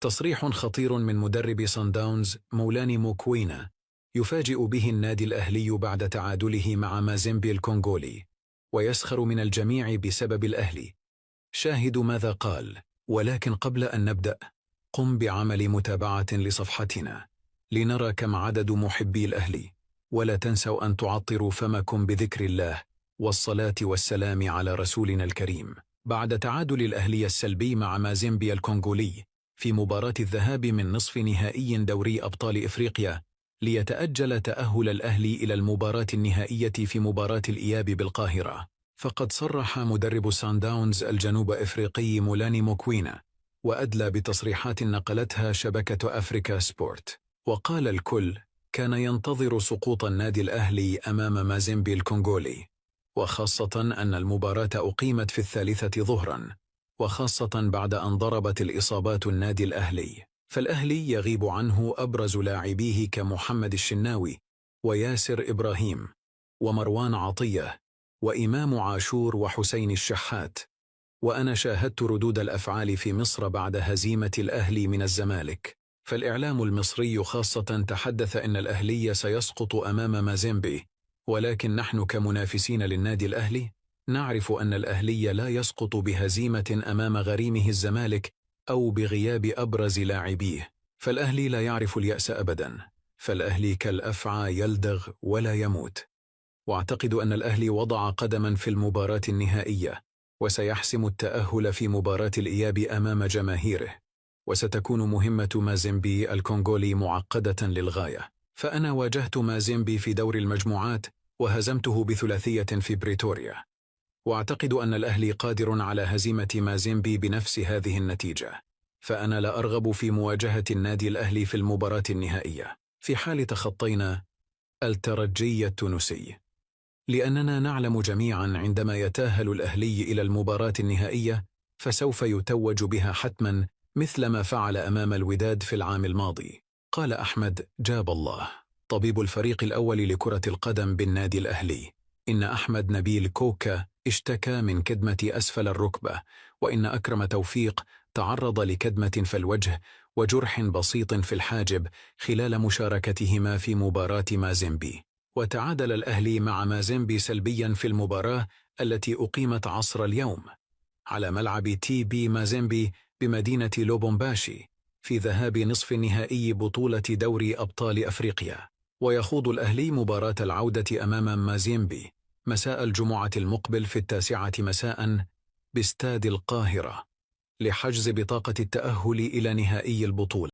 تصريح خطير من مدرب صن داونز مولاني موكوينا يفاجئ به النادي الأهلي بعد تعادله مع مازيمبي الكونغولي، ويسخر من الجميع بسبب الأهلي. شاهدوا ماذا قال. ولكن قبل أن نبدأ، قم بعمل متابعة لصفحتنا لنرى كم عدد محبي الأهلي، ولا تنسوا أن تعطروا فمكم بذكر الله والصلاة والسلام على رسولنا الكريم. بعد تعادل الأهلي السلبي مع مازيمبي الكونغولي في مباراة الذهاب من نصف نهائي دوري أبطال إفريقيا، ليتأجل تأهل الأهلي إلى المباراة النهائية في مباراة الإياب بالقاهرة، فقد صرح مدرب سان داونز الجنوب إفريقي مولاني موكوينا، وأدلى بتصريحات نقلتها شبكة أفريكا سبورت، وقال الكل كان ينتظر سقوط النادي الأهلي أمام مازيمبي الكونغولي، وخاصة أن المباراة أقيمت في 3 ظهرا، وخاصة بعد أن ضربت الإصابات النادي الأهلي، فالأهلي يغيب عنه أبرز لاعبيه كمحمد الشناوي وياسر إبراهيم ومروان عطية وإمام عاشور وحسين الشحات. وأنا شاهدت ردود الأفعال في مصر بعد هزيمة الأهلي من الزمالك، فالإعلام المصري خاصة تحدث إن الأهلي سيسقط أمام مازيمبي، ولكن نحن كمنافسين للنادي الأهلي نعرف أن الأهلي لا يسقط بهزيمة أمام غريمه الزمالك أو بغياب أبرز لاعبيه، فالأهلي لا يعرف اليأس أبدا، فالأهلي كالأفعى يلدغ ولا يموت. واعتقد أن الأهلي وضع قدما في المباراة النهائية، وسيحسم التأهل في مباراة الإياب أمام جماهيره، وستكون مهمة مازيمبي الكونغولي معقدة للغاية، فأنا واجهت مازيمبي في دور المجموعات وهزمته ب3 في بريتوريا، واعتقد أن الأهلي قادر على هزيمة مازيمبي بنفس هذه النتيجة، فأنا لا أرغب في مواجهة النادي الأهلي في المباراة النهائية في حال تخطينا الترجي التونسي، لأننا نعلم جميعا عندما يتأهل الأهلي إلى المباراة النهائية فسوف يتوج بها حتما، مثل ما فعل أمام الوداد في العام الماضي. قال أحمد جاب الله، طبيب الفريق الأول لكرة القدم بالنادي الأهلي، إن أحمد نبيل كوكا اشتكى من كدمة أسفل الركبة، وإن أكرم توفيق تعرض لكدمة في الوجه وجرح بسيط في الحاجب خلال مشاركتهما في مباراة مازيمبي. وتعادل الأهلي مع مازيمبي سلبيا في المباراة التي أقيمت عصر اليوم على ملعب تي بي مازيمبي بمدينة لوبومباشي في ذهاب نصف نهائي بطولة دوري أبطال أفريقيا. ويخوض الأهلي مباراة العودة أمام مازيمبي مساء الجمعة المقبل في 9 مساء باستاد القاهرة لحجز بطاقة التأهل إلى نهائي البطولة.